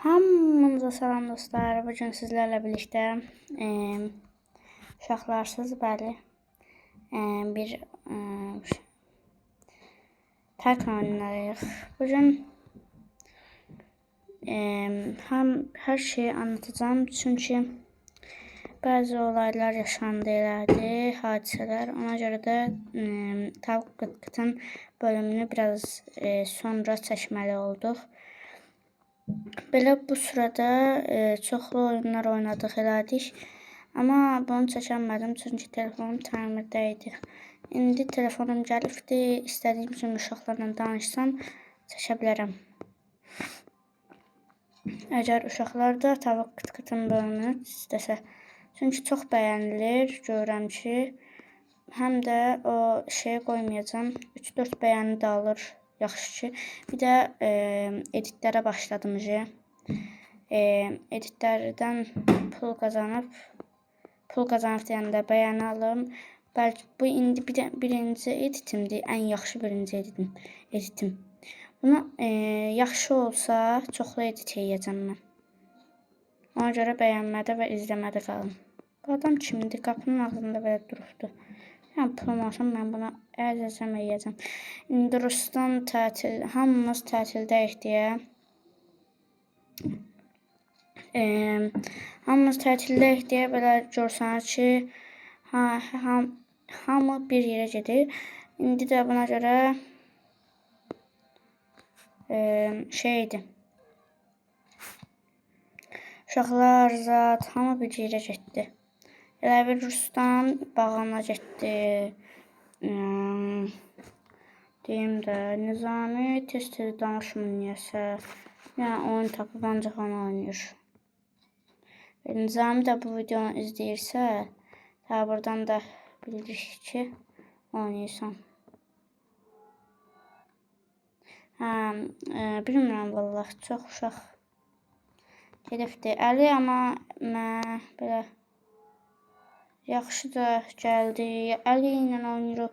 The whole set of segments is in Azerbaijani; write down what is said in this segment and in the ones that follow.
Hamınıza salam dostlar. Bugün sizlerle birlikte uşaqlarsız bəli bir tək oynayırıq. Bugün hər şeyi anlatacağım çünkü bəzi olaylar yaşandı elədi, hadisələr. Ona görə də Tavuk Qıt-Qıtın bölümünü biraz sonra çəkməli olduq. Belə bu sırada çoxlu oyunlar oynadık, elədik. Amma bunu çəkənmədim çünki telefonum təmirdə idi. İndi telefonum gəlibdi, istədiyim kimi uşaqlarla danışsam çəkə bilərəm. Əgər uşaqlar da Tavuk Qıt-Qıtın bölümünü istəsə. Çünki çox bəyənilir, görürəm ki. Həm də o şeyə qoymayacağım. 3-4 bəyəni də alır. Yaxşı ki. Bir də editlərə başladım. Editlərdən pul qazanıb deyəndə bəyəni alım. Bəlkə bu indi birinci editimdir. Ən yaxşı birinci editim. Bunu yaxşı olsa çoxlu edit edəcəm mən. Ona görə bəyənmədə və izləmədə qalın. Bu adam kimdir? Qapının ağzında belə durubdu. Yəni pulum olsam mən buna əzəcəm, yeyəcəm. İndi Ruslan tətil, hamımız tətildəyik deyə. Hamımız tətildəyik deyə belə görsənir ki, hamı bir yerə gedir. İndi də buna görə şeydir. Uşaqlar zat hamı bir yerə getdi. Elə bir Ruslan bağına getdi. Deyim də, Nizami tez-tez danışmır niyəsə. Yəni oyun tapıb ancaq onu oynayır. Nizami də bu videonu izləyirsə, buradan da bilirik ki, oynayırsan. Bilmirəm vallahi, çox uşaq gedibdi. Əli amma mən belə yaxşı da gəldi. Əli ilə oynayırıq.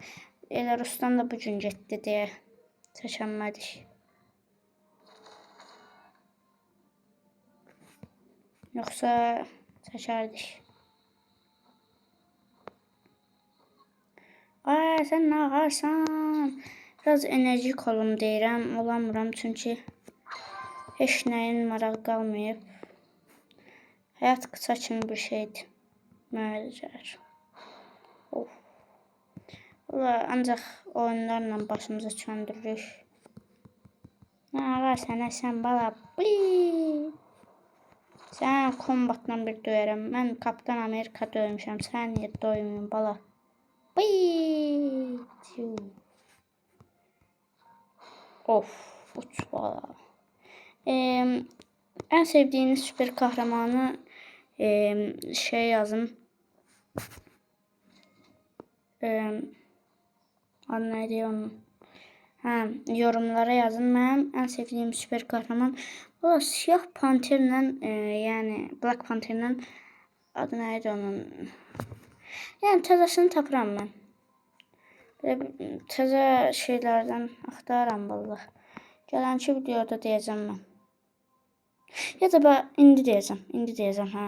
Elə Ruslan da bugün getdi deyə çəkənmədik. Yoxsa çəkərdik. Ay, sən nə ağarsan? Biraz enerjik olum deyirəm. Olamıram çünki heç nəyin marağı qalmayıb. Həyat qısa kimi bir şeydir. Mənə elə gəlir. Ancaq oyunlarla başımıza çöndürürük. Nə ağarsan, sən bala. Sən kombatla bir döyərəm. Mən Kapitan Amerika döymüşəm. Sən niyə döymüyorsun bala? Of, uç bala. Ən sevdiyiniz süper kahramanı şey yazın. Adı neydi onun? Yorumlara yazın. Mənim ən sevdiyim süper kahraman Siyah Panterlə, yəni Black Panterlə adı neydi onun? Yəni təzəsini tapıram mən. Təzə şeylərdən axtarıram vallahi. Gələnki videoda deyəcəm mən. Ya da indi deyəcəm, hə.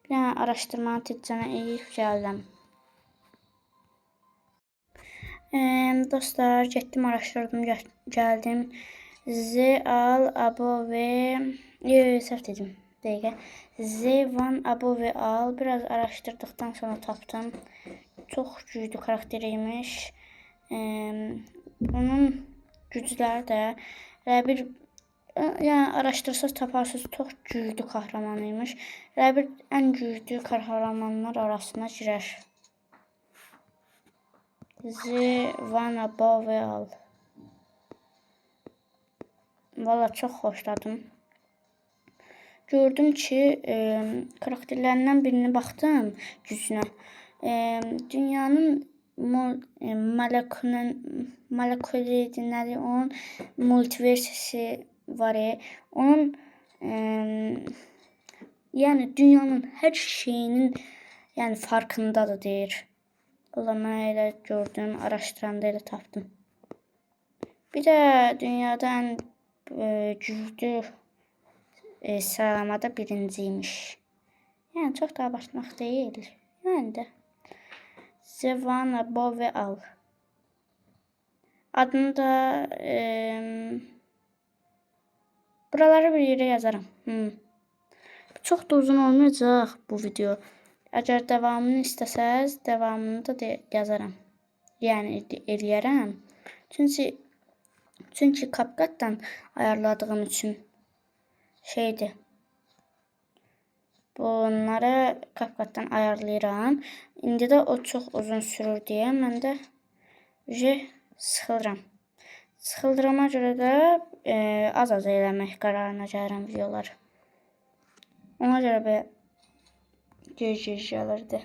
Bir dənə araşdırma nəticəni eləyib gəldim. Dostlar, getdim, araşdırdım, gəldim. Zeal Above, səhv dedim, dəqiqə. Zevan Above al. Biraz araşdırdıqdan sonra tapdım. Çox güclü karakteriymiş. Onun gücləri də bir yəni araşdırsaz taparsınız, çox güclü kahramanıymış. Bir ən güclü kahramanlar arasına girər. Zevan Above al. Valla çox xoşladım. Gördüm ki, karakterlərindən birini baxdım gücünə. Dünyanın onun multiversiyası var. Onun yəni dünyanın hər şeyinin yəni farkındadır deyir. Valla mən elə gördüm, araşdıranda elə tapdım. Bir də dünyada ən güclü sıralamada birinciymiş. Yəni çox da abartmaq deyil. Yəni də Zevana Boveal. Adını da buraları bir yerə yazaram. Çox da uzun olmayacaq bu video. Əgər davamını istəsəz, davamını da yazaram. Yəni eləyərəm. Çünki CapCut'dan ayarladığım üçün şeydir. Bunları CapCut'dan ayarlayıram. İndi də o çox uzun sürür deyə mən də sıxılıram. Sıxıldırama görə də az-az eləmək qərarına gəlirəm videoları. Ona görə belə gec gəlirdi.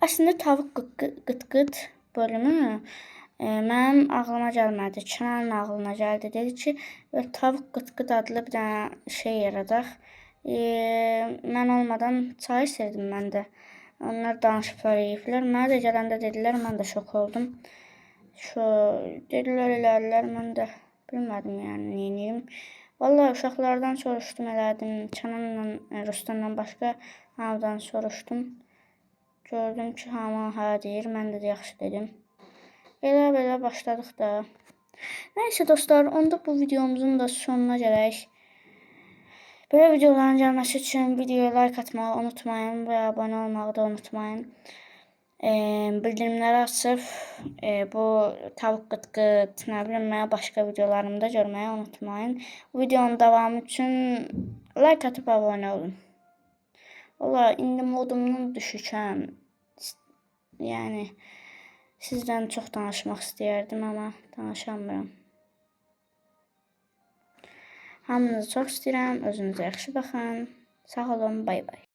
Əslində tavuk qıt-qıt bölümü mənim ağlıma gəlmədi. Çınarın ağlına gəldi. Dedi ki, tavuk qıt-qıt adlı bir dənə şey yaradaq. Mən olmadan çay sevdim mən də. Onlar danışıblar, yeyiblər. Mənə də gələndə dedilər, mən də şok oldum. Dedilər, elədilər, mən də bilmədim yəni neyiniyim. Vallahi uşaqlardan soruşdum, elədim. Kənanla, Rustanla başqa hamıdan soruşdum. Gördüm ki, hamı hə deyir, mən də yaxşı dedim. Belə başladıq da. Nəysə dostlar, onda bu videomuzun da sonuna gələk. Böyle videoların gəlməsi üçün videoya like atmağı unutmayın və abunə olmağı da unutmayın. Bildirimləri açıb bu tavuk qıt-qıt, nə bilim, mənə başqa videolarımda görməyi unutmayın. Bu videonun davamı üçün like atıb abunə olun. Valla indi modumdan düşükəm. Yəni sizdən çox danışmaq istəyərdim, amma danışamıram. Hamınızı çox istəyirəm. Özünüzə yaxşı baxın. Sağ olun. Bay bay.